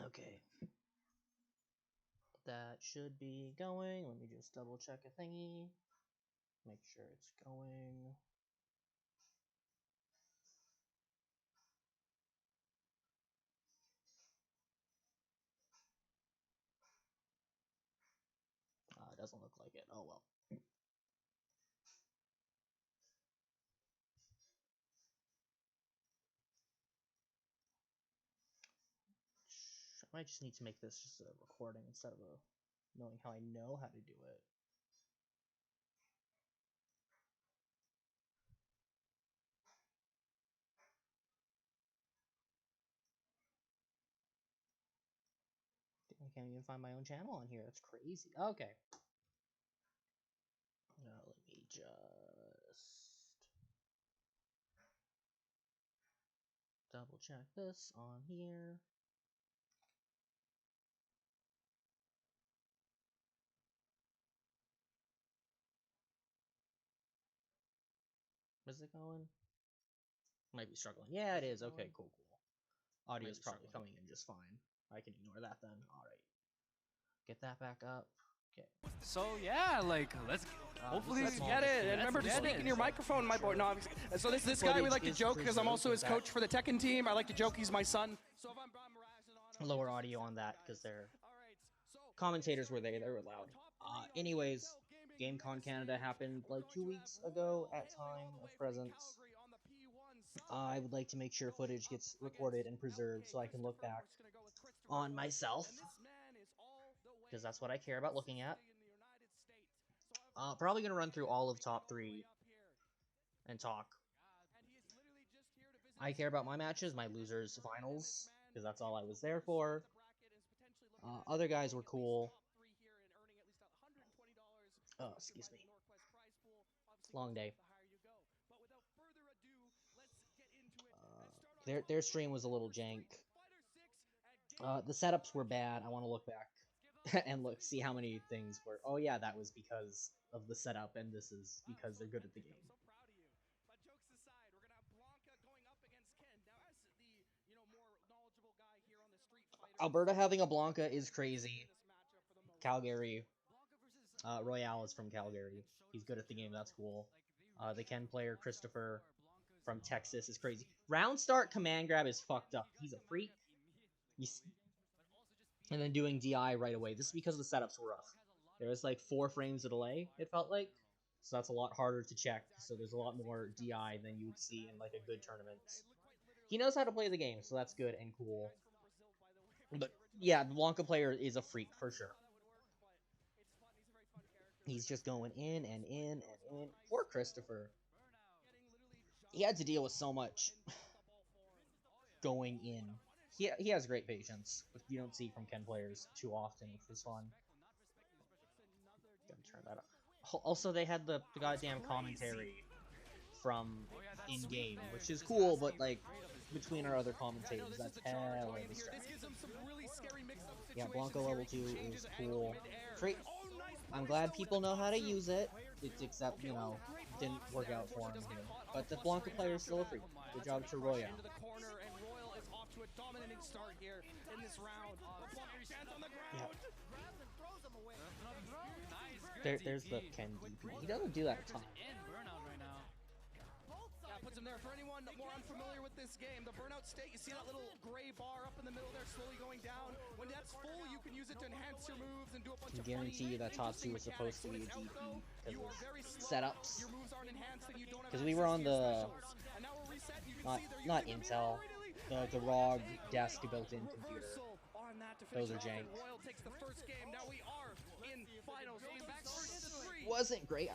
Okay. That should be going. Let me just double check a thingy. Make sure it's going. It doesn't look like it. Oh well. I might just need to make this just a recording instead of knowing how I know how to do it. I can't even find my own channel on here. That's crazy. Okay. Now let me just double check this on here. Is it going? Might be struggling. Yeah, it is. Okay, cool. Audio's probably coming in just fine. I can ignore that then. Alright. Get that back up. Okay. So yeah, like let's hopefully get it. And remember to speak in your microphone, my boy. No, so this guy we like to joke because I'm also his coach for the Tekken team. I like to joke he's my son. So if I'm lower audio on that because their commentators were there. They were loud. Anyways, Gamecon Canada happened like 2 weeks ago at time of presence. I would like to make sure footage gets recorded and preserved so I can look back on myself, because that's what I care about looking at. Probably going to run through all of top 3 and talk. I care about my matches, my losers finals, because that's all I was there for. Other guys were cool. Oh, excuse me. Long day. Their stream was a little jank. The setups were bad. I want to look back and see how many things were. Oh yeah, that was because of the setup, and this is because they're good at the game. Alberta having a Blanca is crazy. Calgary. Royale is from Calgary. He's good at the game. That's cool. The Ken player, Christopher, from Texas, is crazy. Round start command grab is fucked up. He's a freak. And then doing DI right away. This is because the setups were rough. There was like 4 frames of delay, it felt like. So that's a lot harder to check. So there's a lot more DI than you would see in like a good tournament. He knows how to play the game, so that's good and cool. But yeah, the Blanca player is a freak for sure. He's just going in and in and in. Poor Christopher. He had to deal with so much going in. He has great patience, which you don't see from Ken players too often, which was fun. Gonna turn that up. Also, they had the goddamn commentary from in-game, which is cool, but like between our other commentators, that's hella distracting. Yeah, Blanco level 2 is cool. I'm glad people know how to use it. It's except, you know, didn't work out for him here. But the Blanca player is still a freak. Good job to Roya. Yeah. There's the Ken DP. He doesn't do that a ton. Puts him there. For anyone more unfamiliar with this game, the burnout state, you see that little gray bar up in the middle there slowly going down. When that's full, you can use it to enhance your moves and do a bunch of guarantee you that top 2 was supposed to be a DP because of setups. Because we were on the not Intel, the ROG desk built-in computer. Those are jank. Wasn't great.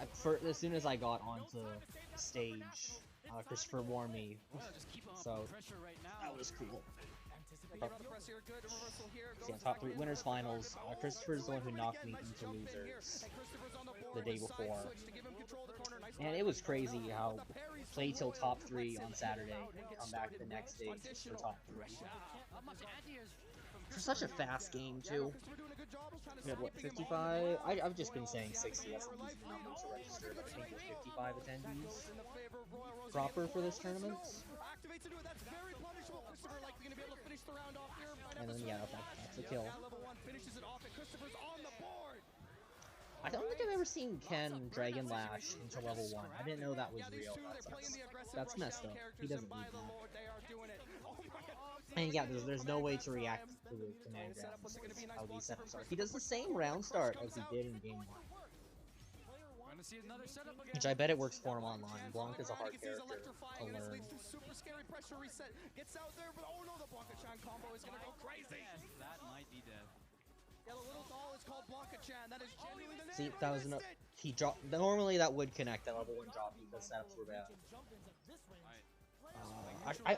As soon as I got onto the stage, Christopher warned me, so that was cool. Yeah, top 3 winners finals. Christopher's the one who knocked me into losers the day before, and it was crazy how play till top 3 on Saturday and come back the next day just for top 3. For such a fast game too. We had what, 55? I've just been saying 60. That's an easy number to register, but I think there's 55 attendees proper for this tournament. And then yeah, that It's a kill. Level 1 finishes it off, and Christopher's on the board. I don't think I've ever seen Ken Dragon Lash into level 1. I didn't know that was real. That's messed up. He doesn't need that. And yeah, there's no way to react to the command grabs. How these setups are. He does the same round start as he did in game 1. Which I bet it works for him online. Blanc is a hard character to learn. Super scary pressure reset. Gets out there, but oh no, the Blanca-chan combo is gonna go crazy. That might be dead. Yeah, the little doll is called Blanca-chan. That is genuinely the name. See, that was enough. He dropped. Normally that would connect that level 1 drop because setups were bad.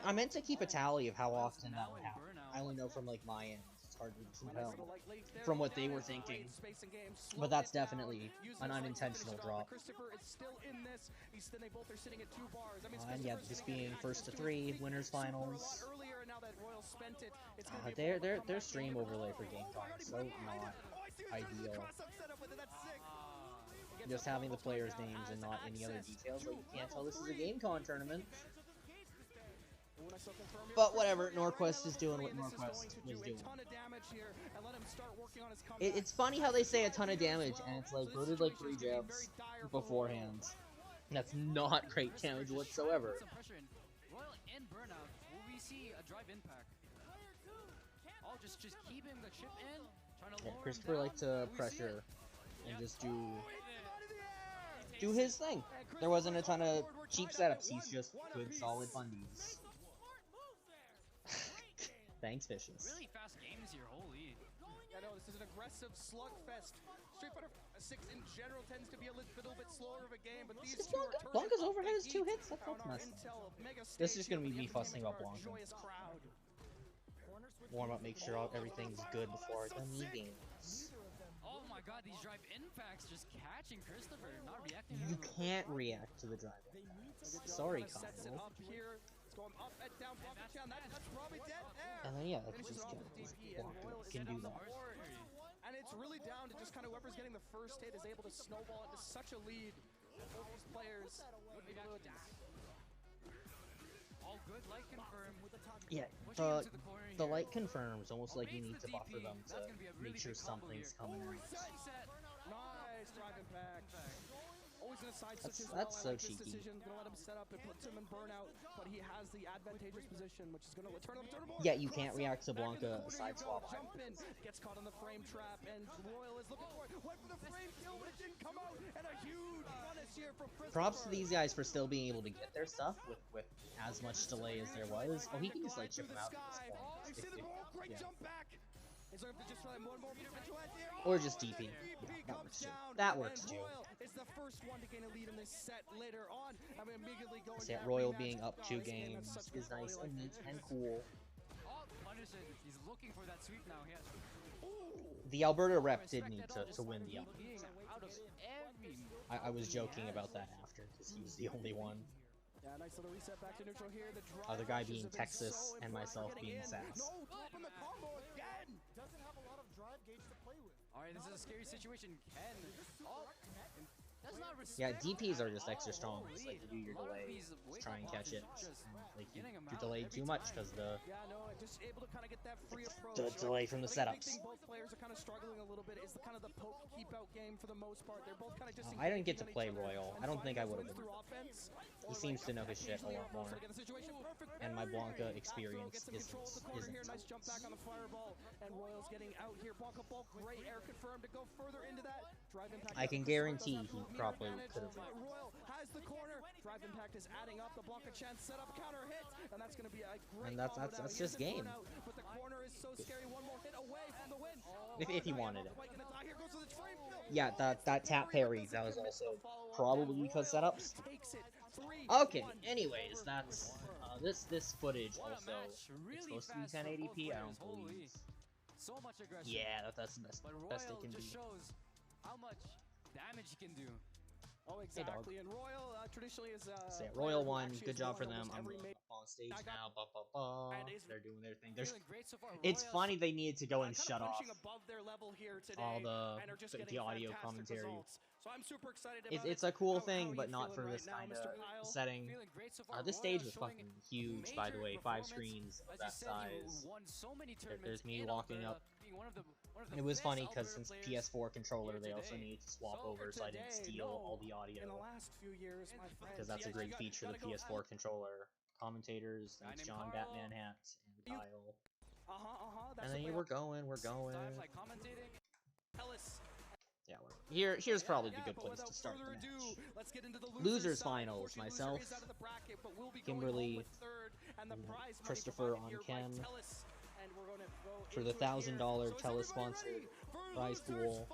I meant to keep a tally of how often that would happen. I only know from like my end. It's hard to tell from what they were thinking, but that's definitely an unintentional drop. And yeah, this being first to 3 winners finals. Their stream overlay for Gamecon is so not ideal. Just having the players' names and not any other details, like you can't tell this is a Gamecon tournament. But whatever, Norquest is doing what Norquest is doing. It's funny how they say a ton of damage, and it's like, bro did like 3 jabs beforehand. That's not great damage whatsoever. Yeah, Christopher liked to pressure and just do his thing. There wasn't a ton of cheap setups, he's just good solid fundies. Thanks, Vicious. Really fast games here, holy. I know, this is an aggressive slugfest. Street Fighter 6 in general tends to be a little bit slower of a game, but these two are Blanca's overhead is 2 hits? That's messed. This is just gonna be me fussing about Blanca. Warm up, make sure everything's good before the meetings. Oh my god, these drive impacts just catching Christopher, not reacting. You can't react to the drive impacts. Sorry, Combo. Going up and down, that's probably dead there. And then yeah, just can do that. And it's really down to just kind of whoever's getting the first hit is able to snowball into such a lead. Both these players able to adapt. All good, light confirm. Yeah, the light confirms almost like you need to buffer them to make sure something's coming in. Nice drive impact. Always gonna side switch that's so like cheeky. Decision. Gonna let him set up. It puts him in burnout, but he has the advantageous position, which is gonna turn him. Yeah, you can't react to Blanca side swap. Jump in, gets caught on the frame trap, and Royal is looking for it. Went for the frame kill, but it didn't come out. And a huge punish here from Christopher. Props to these guys for still being able to get their stuff with as much delay as there was. Oh, he can just like chip them out at this point. Great jump back. Or just DP. Yeah, that works too. That works too. Is the first one to gain a lead in this set later on. I'm immediately going to Royal being up 2 games is nice and neat and cool. He's looking for that sweep now. The Alberta rep did need to win the Alberta. I was joking about that after because he was the only one. Yeah, nice little reset back to neutral here. The other guy being Texas and myself being Sass. No drop in the combo again. Doesn't have a lot of drive gauge to play with. Alright, this is a scary situation. Ken. That's not yeah, DPs are just extra strong. Just like to do your delay, just try and catch it. Like you delayed too much because the delay from the setups. Both players are kind of struggling a little bit. Is kind of the poke keep out game for the most part. They're both kind of just. I didn't get to play Royal. I don't think I would have been. He seems to know his shit a lot more. And my Blanca experience isn't. Nice jump back on the fireball, and Royal's getting out here. Blanca bulk, great air confirmed to go further into that. Drive impact. I can guarantee he probably could have. Royal has the corner. Drive impact is adding up. The Blanca-chan set up counter hit, and that's going to be a great. And that's just game. But the corner is so scary. One more hit away from the win. If he wanted it. Yeah, that tap parry, that was also probably because setups. Okay, anyways, that's this footage also it's supposed to be 1080p. I don't believe. Yeah, that's the best it can be. Shows how much damage he can do. Oh, exactly. And Royal traditionally is Royal won. Good job for them. I'm on stage now. They're doing their thing. It's funny they needed to go and shut off all the audio commentary. So I'm super excited. It's a cool thing, but not for this kind of setting. This stage was fucking huge, by the way. 5 screens of that size. There's me walking up It was funny because since PS4 controller, they also needed to swap over, so I didn't steal all the audio. Because that's a great feature, the PS4 controller. Commentators, thanks John, Batman Hats, and Kyle. And then we're going. Yeah, here's probably the good place to start the match. Losers finals, myself, Kimberly, Christopher on Ken, for the $1,000 tele-sponsored prize pool.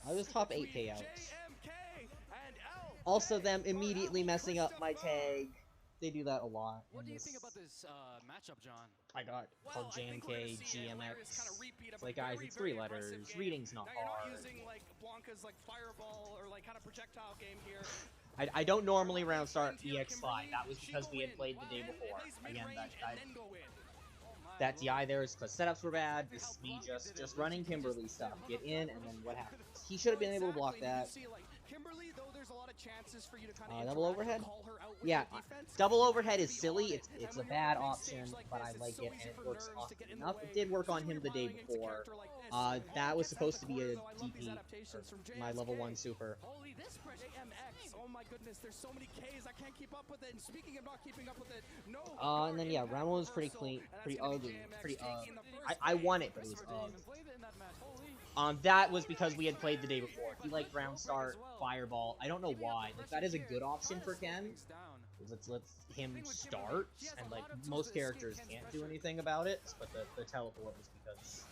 I was top 8 payouts. Also them immediately messing up my tag. They do that a lot. What do you think about this matchup, John? I got called JMK, GMX. It's like, guys, it's 3 letters. Reading's not hard. I don't normally round start EX5. That was because we had played the day before. Again, that DI there is because setups were bad. This is me just running Kimberly stuff. Get in, and then what happens? He should have been able to block that. Double overhead? Yeah, double overhead is silly. It's a bad option, but I like it, and it works often enough. It did work on him the day before. That was supposed to be a DP, my level 1 super. Oh my goodness, there's so many Ks, I can't keep up with it. And speaking of not keeping up with it, no. And then yeah, round 1 was pretty clean, pretty ugly, pretty I won it, but it was ugly. That was because we had played the day before. He liked round start, fireball. I don't know why. Like, that is a good option for Ken. Let's let him start, and like most characters can't do anything about it. But the teleport was because.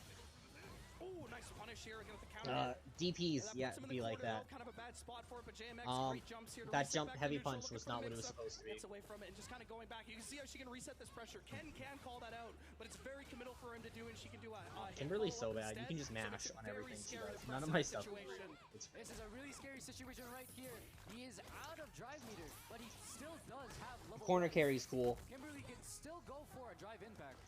Nice punish here against the counter. DPs, yeah, be like that. That jump heavy punch was not what it was supposed to be. Away from it and just kind of going back. You can see how she can reset this pressure. Ken can call that out, but it's very committal for him to do, and she can do a Kimberly's so bad. You can just mash on everything she does. None of my stuff. This is a really scary situation right here. He is out of drive meter, but he still does have level. Corner carry's cool. Kimberly can still go for a drive impact.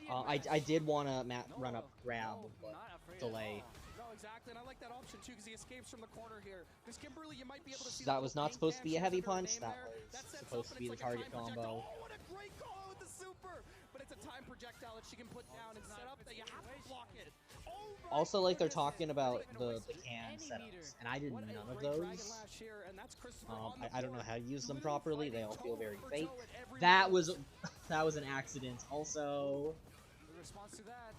I did want to run up grab, but delay. No, exactly, and I like that option too because he escapes from the corner here. Because Kimberly, you might be able to see that was not supposed to be a heavy punch. That was supposed to be the target combo. Oh, what a great call with the super! But it's a time projectile that she can put down and set up that you have to block it. Also, like they're talking about the can setups, and I did none of those. I don't know how to use them properly. They all feel very fake. That was an accident. Also. Response to that.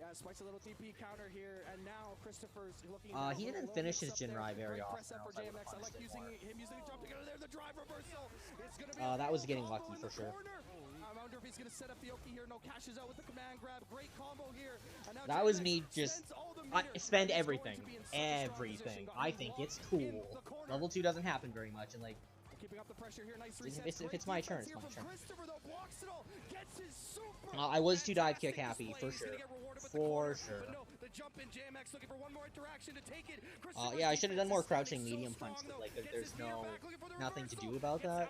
Yeah, spikes a little DP counter here, and now Christopher's looking. He didn't finish his Jinrai very often. I like using him using the jump together there. The drive reversal. It's gonna be that was getting lucky for sure. I wonder if he's gonna set up the Oki here. No, cashes out with the command grab. Great combo here. And now that was me just spend everything. Everything. I think it's cool. Level 2 doesn't happen very much, and like. Keeping up the pressure here, nice if it's my turn, it's my turn. I was 2 dive kick happy, for sure. For sure. Yeah, I should have done more crouching medium punch, but like there's nothing to do about that.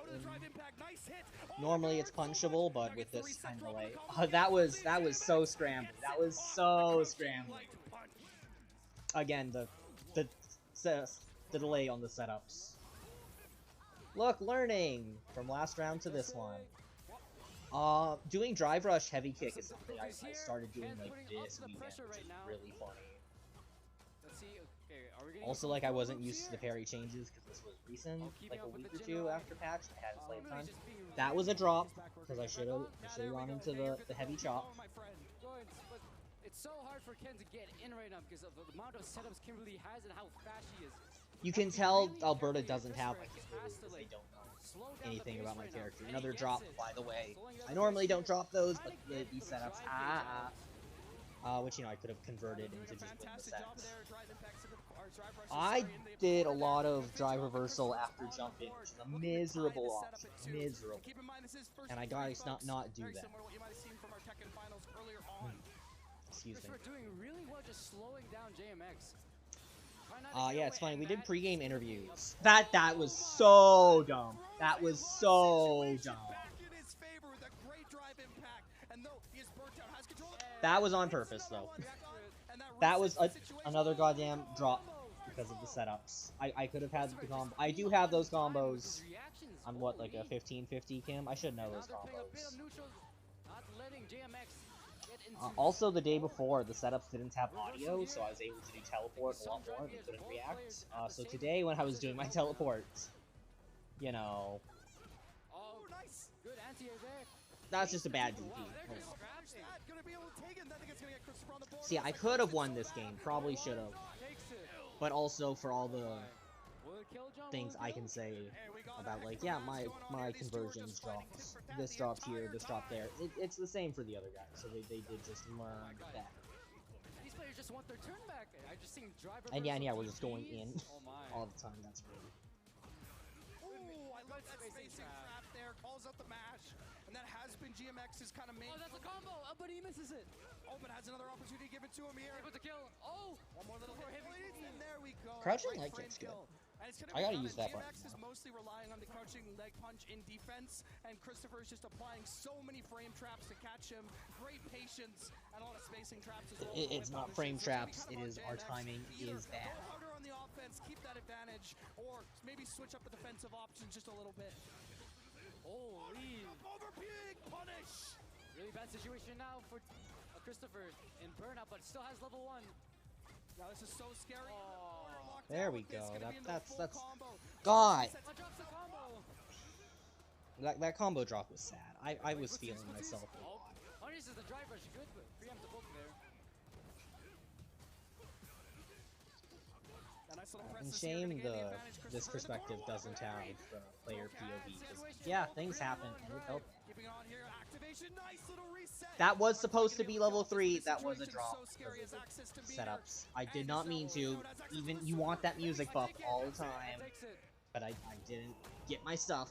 Normally it's punchable, but with this kind of delay. That was so scrambling. That was so scrambling. Again, the delay on the setups. Look, learning from last round to this one. Doing drive rush heavy kick is something I started doing like this weekend, which is really funny. Also, like I wasn't used to the parry changes because this was recent, like a week or 2 after patch. I hadn't played a ton. That was a drop because I should have gone into the heavy chop. It's so hard for Ken to get in right now because of the amount of setups Kimberly has and how fast she is. You can tell Alberta doesn't have my Kimberly because they don't know anything about my character. Another drop, by the way. I normally don't drop those, but these setups, which, you know, I could have converted into just win the sets. I did a lot of drive reversal after jumping, which is a miserable option. Miserable. And I gotta not do that. Excuse me. We're doing really well just slowing down JMX. Yeah, it's funny. We did pregame interviews. That was so dumb. That was so dumb. That was on purpose, though. That was another goddamn drop because of the setups. I could have had the combo. I do have those combos. I'm what, like a 15-50 Kim? I should know those combos. Also, the day before, the setups didn't have audio, so I was able to do teleport a lot more and couldn't react. So today, when I was doing my teleport, you know, Oh, nice. Good anti-air there. that's just a bad DP. Wow, they're gonna scrap it. Gonna be able to take it, and then it's gonna get Christopher on the board. See, I could have won this game, probably should have, Takes it. but also for all the Will it kill, John? things Will it I kill? can say about, like, yeah, my conversions dropped, this dropped here, this dropped there. It's the same for the other guys, so they did just learn that. These players just want their turn back. I just seen drive And yeah, reversal we're just going TPs. in Oh my. all the time. That's great. Ooh, I love that spacing trap there. Calls out the mash, and that has been GMX's kind of main. Oh, that's a combo. But he misses it. Oh, but has another opportunity given to him here. Able to kill. Oh, One more little hit, please, and there we go. Crouching Great leg frame kick's good. kill. And it's gonna I be gotta down use to that GMX button is now. mostly relying on the crouching leg punch in defense, and Christopher is just applying so many frame traps to catch him. Great patience and a lot of spacing traps as well. It's not frame traps. It is our timing is bad. Go harder on the offense, keep that advantage, or maybe switch up the defensive options just a little bit. holy. Over big punish. Really bad situation now for Christopher in burnout, but still has level 1. Now this is so scary. Oh. There we go. That's God. Drops the combo. That combo drop was sad. I was feeling myself a Oh, lot. punishes the drive rush. Good, but preempt the book there. And shame this perspective doesn't have the player POV. 'Cause, yeah, things happen and it felt bad. That was supposed to be level 3. That was a drop because of the setups. I did not mean to. Even you want that music buff all the time, but I didn't get my stuff.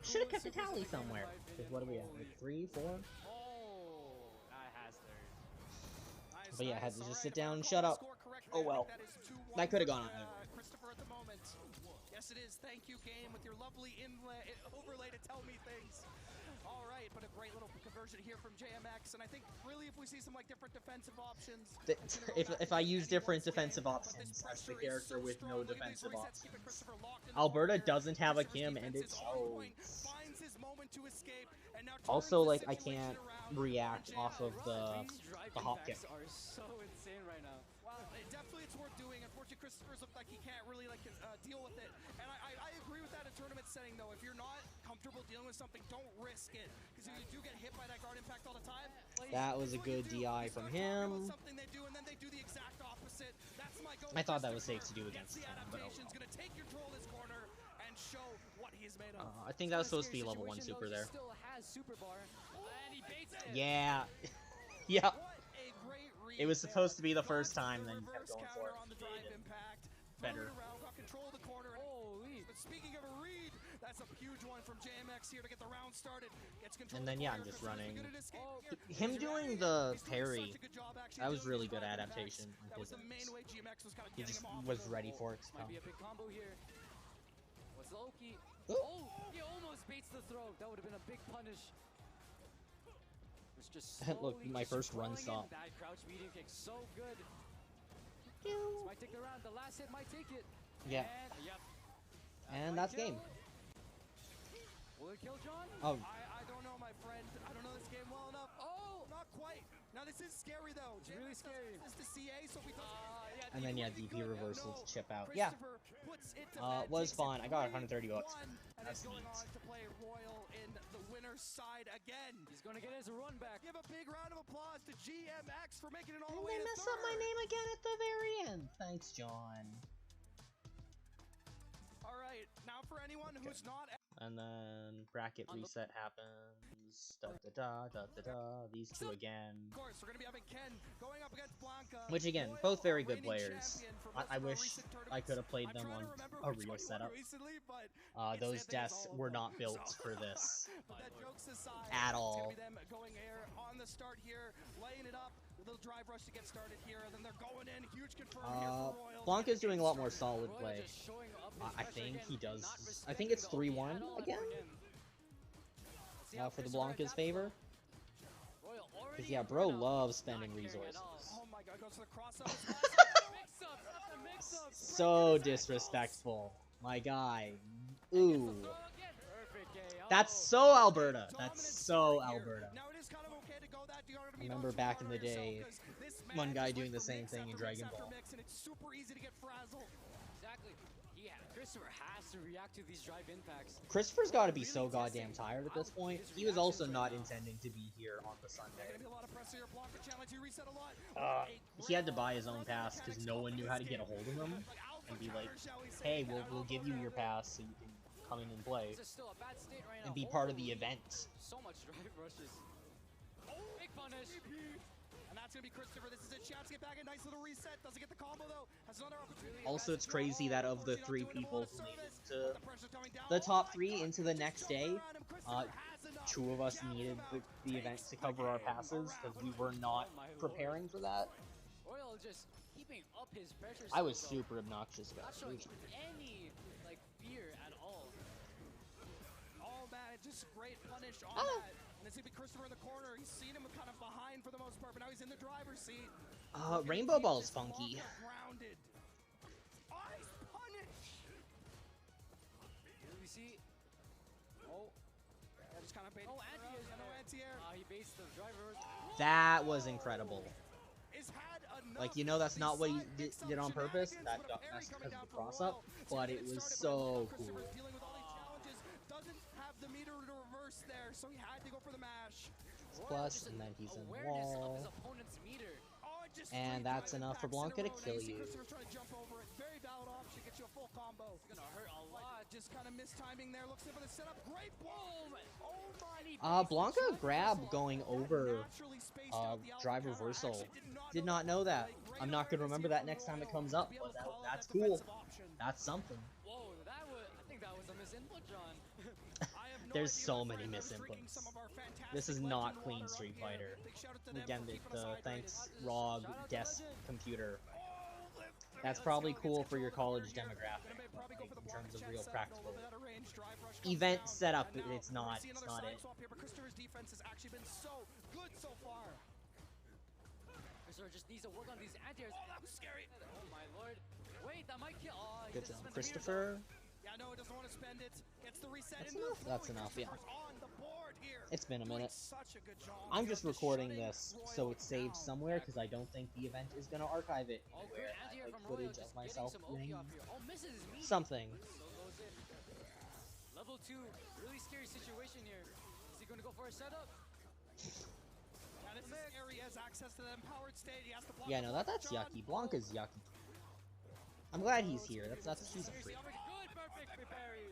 Should have kept a tally somewhere. Because what do we have? Like 3, 4? Oh, that has third. But yeah, I had to just sit down and shut up. Oh well. That could have gone on either way. Christopher at the moment. Yes, it is. Thank you, game, with your lovely overlay to tell me things. All right, but a great little conversion here from JMX, and I think really if we see some like different defensive options, If I use different defensive options as the character with no defensive options, Alberta doesn't have a Kim, and it shows. Also, like, I can't react off of the hop kick. Are so insane right now. Well, definitely it's worth doing. Unfortunately, Christopher's looked like he can't really deal with it, and I agree with that in tournament setting though. If you're not comfortable dealing with something, don't risk it, because if you do get hit by that guard impact all the time. That was a good DI from him. I thought that was safe to do against him, but oh well. I think that was supposed to be level 1 super there. Still has super bar, and he baits it. Yeah. Yep. It was supposed to be the first time, then you kept going for it. Better. Holy. But speaking of a read, that's a huge one from JMX here to get the round started. Gets control And then yeah, I'm just running. Him doing the parry, that was really good adaptation on his end. He just was ready for it to Might come. be a big combo here. What's Loki? Ooh. Oh, he almost baits the throw. That would have been a big punish. It's just Look, slowly my first run scrolling in. stop. That crouch medium kick so good. Pew. This might take the round. The last hit might take it. Yeah. And, yep. And might that's kill. game. Will it kill John? Oh, I don't know, my friend. I don't know this game well enough. Oh, not quite. Now this is scary though. It's really scary. This is the CA, so we Yeah, and then yeah, DP reversal to chip out. Yeah. Was fun. I got 130 bucks. That's neat. On to play Royal in the winner's side again. He's gonna get his run back. Give a big round of applause to GMX for making it all And the way they to mess up my third. name again at the very end. Thanks, John. All right, now for anyone who's not And then bracket reset happens. Da da da da da da. These two again. Of course, we're gonna be having Ken going up against Blanca. Which again, Royal, both very good reigning players. champion for most I of our wish recent I tournaments. could have played I'm them trying on to remember a which real one you won setup. recently, but Those it's deaths all were over not one. built So- for this. But that jokes aside, At it's all. gonna be them going air on the start here, laying it up. A little drive rush to get started here, and then they're going in. Huge confirm here for Royal. Blanca's doing a lot more solid Royal play. just showing up his I pressure think again, he does. not I think it's respecting 3-1 at all again for him. See how for the Christopher Blanca's adapts, favor. Royal already Because yeah, in bro burnout, loves not spending caring at resources. all. Oh my god, goes to the crossover. Mix-up, that's a mix-up. So disrespectful, my guy. Ooh, Perfect, Gay. that's Oh. so Alberta. That's so Alberta. Now it is kind of okay to go I remember back in the day, one guy doing the same thing in Dragon Ball. And it's super easy to get frazzled. Exactly. Yeah, Christopher has to react to these drive impacts. Christopher's got to be so goddamn tired at this point. He was also not intending to be here on the Sunday. He had to buy his own pass because no one knew how to get a hold of him and be like, hey, we'll give you your pass so you can come in and play and be part of the event. So much drive rushes. Big punish. And that's going to be Christopher. This is a chance to get back. A nice little reset. Doesn't get the combo, though. Has another opportunity. Also, it's crazy that of the 3 people who made it to the top 3 into the next day, 2 of us needed the event to cover our passes because we were not preparing for that. Royal just keeping up his pressure. I was super obnoxious about not it. showing any like fear at all. Oh man, just great punish on that. And it's gonna be Christopher in the corner. He's seen him kind of behind for the most part, but now he's in the driver's seat. Rainbow Ball's funky. Grounded. Ice punish. Here we see. Oh, Yeah, just kind of baited. no anti-air. No anti-air. He based the driver. That was incredible. Has had enough. Like, you know, that's not what he did on purpose. That got messed because of the cross-up, but it was so cool. Dealing with all these challenges, doesn't have the meter to reverse there, so he had to go for the mash. Plus, and then he's in Awareness of wall. his opponent's meter. Oh, it just And that's enough for Blanca to kill you. Christopher's trying to jump over it. Very valid option. Gets you a full combo. It's gonna hurt a lot. Just kind of mistiming there. Looks for the setup. Great boom. Oh my. Blanca grab going over drive reversal. Did not know that. I'm not gonna remember that next time it comes up, but that's cool. That's something. Whoa, that was. I think that was a misinput, John. There's so many misinputs. This is not clean Street Fighter. Again, the thanks ROG desk computer. That's probably cool for your college demographic, like, in terms of real practical. Event setup, it's not it. Christopher's defense has actually been so good so far. Christopher just needs to work on these anti-airs. Oh, that was scary. Oh my lord. Wait, that might kill. Oh, Good job, Christopher. Yeah, no, it doesn't want to spend it. Gets the reset. That's enough. That's enough, yeah. On the board here. It's been a minute. Such a good job. I'm just recording this so it's saved somewhere because I don't think the event is gonna archive it Oh, anywhere. good anti-air Like from Royal, footage just of myself getting some doing OP off here. Oh, misses his meter. something. So goes in. Level 2, really scary situation here. Is he going to go for a setup? And this is scary. He has access to the empowered state. He has to block Yeah, no, that's yucky. Blanca's yucky. I'm glad he's here. He's a freak. Good, perfect parry.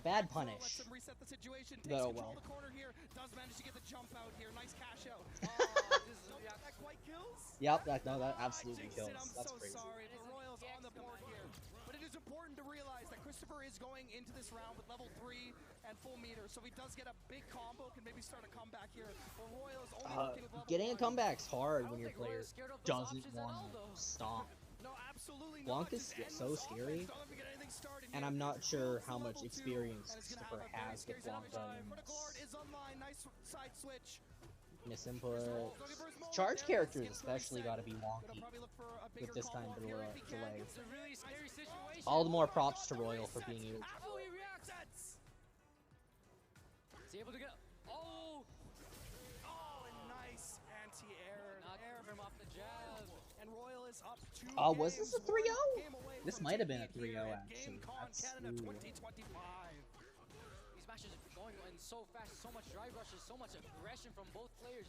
Bad punish. Lets him reset the situation. Takes Oh, control well. of the corner here. Does manage to get the jump out here. Nice cash out. That quite kills. Yep, that absolutely Jason, kills. I'm That's so crazy. sorry. The Royals on the board here. But it is important to realize that Christopher is going into this round with level 3 and full meter. So if he does get a big combo, can maybe start a comeback here. But Royals only working with level Getting a 1. comeback's hard when your think player Royal's scared of those doesn't options at want all, to though. stop. No, absolutely Blanca's not. Just so endless scary, offense. Don't let me get anything started and here. I'm not sure how Level much 2, experience and it's gonna Christopher have a very has with scary Blanca situation. and Critical Art is online. Nice side switch. misinput. Charge characters especially got to be wonky Probably look for a with bigger this kind of combo here if he can. delay. It's a really scary situation. All the more props to Royal for being able to. Oh, he reacts. Is he able to get... Oh! Oh, and nice anti-air. Not him off the jab. And Royal is up 2 Was this a games, 3-0? one game away This from might have been a defeat 3-0 here at actually. Gamecon That's Canada ooh. 2025. These matches are going in so fast, so much drive rushes, so much aggression from both players.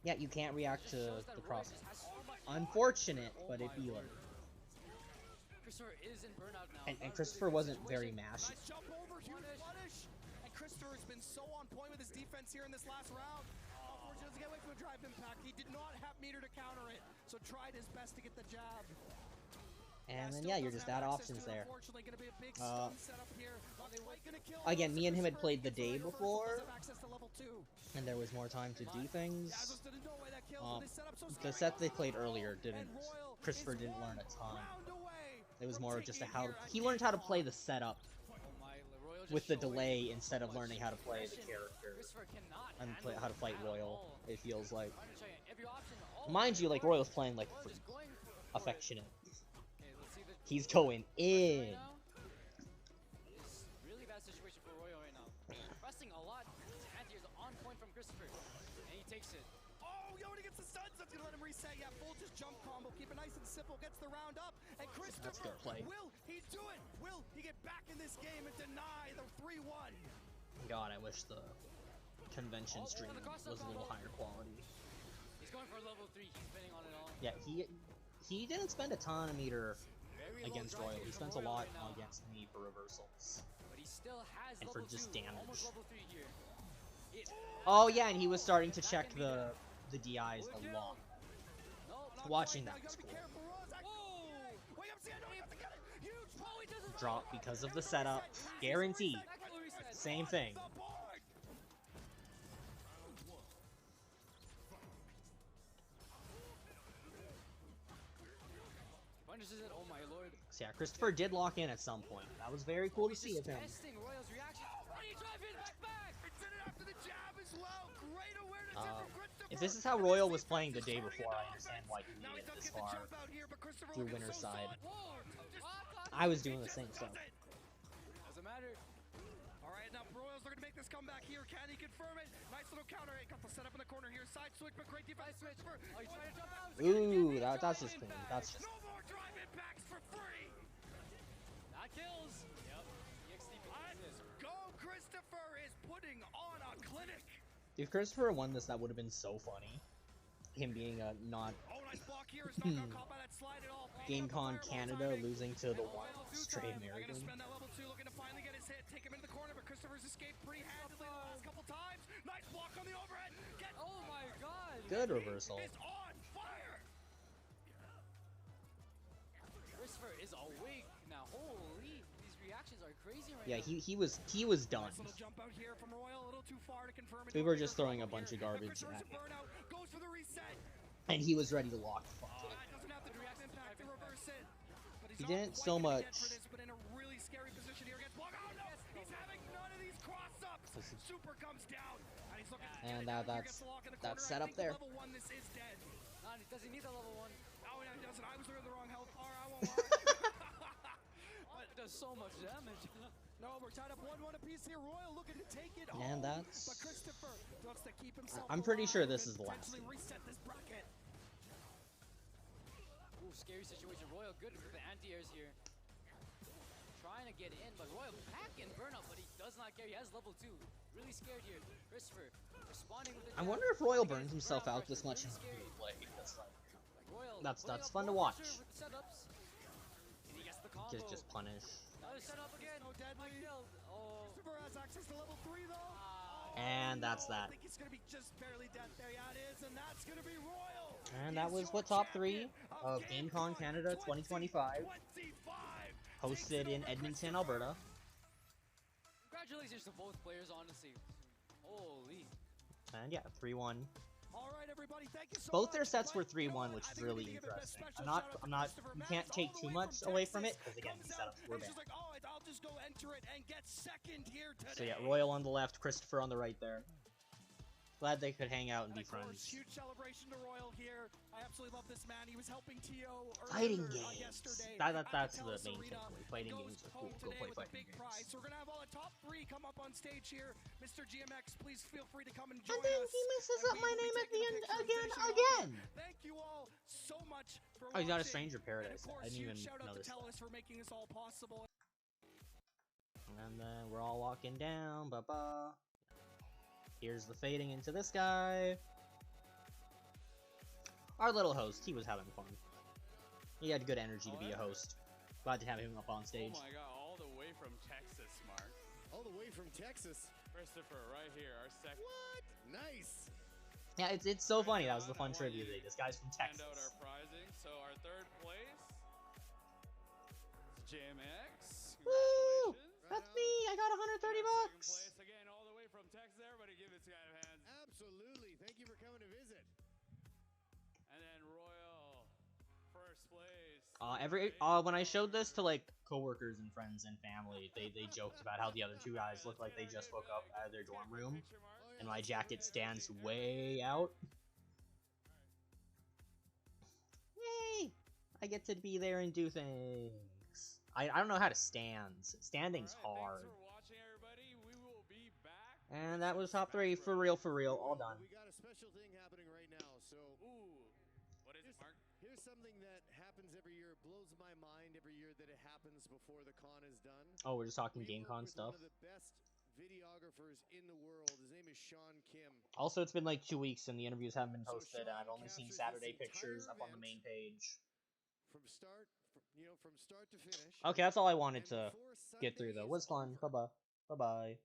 Yeah, you can't react Just to shows that the Roy cross. just has so much... Unfortunate, Oh but it my be lord. like. Christopher is in burnout now. And That was Christopher really wasn't good very situation. mashy. Nice jump over, huge punish. And Christopher has been so on point with his defense here in this last round. Unfortunately, doesn't get away from the drive impact. He did not have meter to counter it, so tried his best to get the jab. And then yeah, you're just out of options there. Unfortunately, gonna be a big stun setup here. Not quite gonna kill Again, me and him had Christopher. played the day Does before, have access to level 2. and there was more time to do things. Yazos didn't know why that killed, but they set up so The scary. set they played earlier didn't. And Royal Christopher is didn't learn a one ton. round away It was from more of just a taking how here he at learned how to Gamecon. play the setup Oh my, Royal just with the showing delay so instead of much learning how to play the aggression. character Christopher cannot and handle how to fight it at Royal. all. It feels like, Trying to show you every option. Oh mind you, like Royal's playing like a Royal freak, just going for it. affectionate. Okay, let's see the He's going in. right now. It's really bad situation for Royal right now. Pressing a lot. His anti is on point from Christopher, and he takes it. Oh, gonna let him reset. Yeah, full just jump combo. Keep it nice and simple. Gets the round up. And Christopher, will he do it? Will he get back in this game and deny the 3-1? God, I wish the convention stream was a little higher quality. He's going for level 3. He's spinning on it all. Yeah, he didn't spend a ton of meter against Royal. He spends a lot against me for reversals. But he still has and for just damage. Almost level 3 here. Oh yeah, and he was starting to check the DIs a lot. Watching that was cool. Drop because of the setup. Guaranteed. Same thing. Oh my lord. So yeah, Christopher did lock in at some point. That was very cool to see of him. Royal's reaction. If this is how Royal was playing the day before, I understand why he made it this far through winner's side. I was doing the same stuff. Doesn't matter. Alright, now Royals are gonna make this comeback here. Can he confirm it? Nice little counter. Got the setup in the corner here. Side switch, but great defense. Christopher. Oh, he's trying to jump out. Ooh, that's just clean. That's just. No more drive impacts for free. That kills. Yep. Let's go. Christopher is putting on a clinic. If Christopher won this, that would have been so funny. Him being a not Gamecon Canada losing to the one straight American. Oh my god. Good reversal. Christopher is awake now. Holy, these reactions are crazy right Yeah, now. he was done. We were just throwing a bunch of garbage at him. And he was ready to lock the fuck in. He didn't so much. And that's set up there. Does he need the level 1? Oh, yeah, he doesn't. I was in the wrong health bar. I won't lie. It does so much damage. No, we're tied up 1-1 apiece here. Royal looking to take it And home. that's. But Christopher looks to keep himself I'm pretty sure alive this is the and last potentially game. reset this bracket. Ooh, scary situation. Royal good for the anti-airs here. Trying to get in, but Royal back in burnout, but he does not care. He has level 2. Really scared here. Christopher responding with the I wonder if Royal burns himself out this much in gameplay. Because that's fun to watch. Just punish. Set up again. Oh, deadly. Oh. Christopher has access to level 3 though. And that's that. I think he's gonna be just barely dead. There, yeah, it is, and that's gonna be Royal. And that was what top 3 of Gamecon Canada 2025, hosted in Edmonton, Alberta. Congratulations to both players, honestly. Holy. And yeah, 3-1. All right, everybody, thank you so Both much. their sets were 3-1, which is really interesting. I'm not, you can't take too much away from it, because again, the setups were bad. I'll just go enter it and get second here today. So yeah, Royal on the left, Christopher on the right there. Glad they could hang out and be friends. Huge celebration to Royal here. I absolutely love this man. He was helping Tio Fighting games. yesterday. That's the main takeaway. Fighting games are cool. Go play fighting games. So we're gonna have all the top 3 come up on stage here. Mr. GMX, please feel free to come and join And then us. he messes up my name at the end again. Thank you all so much for Oh, he's not a watching. stranger paradise. And of course, I didn't even huge shout out notice to that. Tellus for making this all possible. And then we're all walking down. Ba-ba. Here's the fading into this guy. Our little host, he was having fun. He had good energy to be a host. Glad to have him up on stage. Oh my god, all the way from Texas, Mark. All the way from Texas. Christopher, right here, our second. What? Nice. Yeah, it's so funny. That was the fun trivia today. This guy's from Hand Texas. out our prizing. So our third place is JMX. Woo! Congratulations. That's me! I got 130 Second bucks! place again, all the way from Texas. Everybody give this guy a hand. Absolutely. Thank you for coming to visit. And then Royal, first place. When I showed this to like coworkers and friends and family, they joked about how the other 2 guys look like they just woke up out of their dorm room, and my jacket stands way out. Yay! I get to be there and do things. I don't know how to stand. Standing's hard. Thanks for watching, everybody. We will be back. And that was top 3 for real, all done. We got a special thing happening right now, so Ooh, Here's something that happens every year. It blows my mind every year that it happens before the con is done. Oh, we're just talking We work Gamecon with stuff. one of the best videographers in the world. His name is Sean Kim. Also, it's been like 2 weeks and the interviews haven't been So posted, and I've Sean only seen captures Saturday this pictures entire up on the event main page. from start to finish. Okay, that's all I wanted And to before get through, Sunday though. is Was fun. over, Bye-bye. Bye-bye.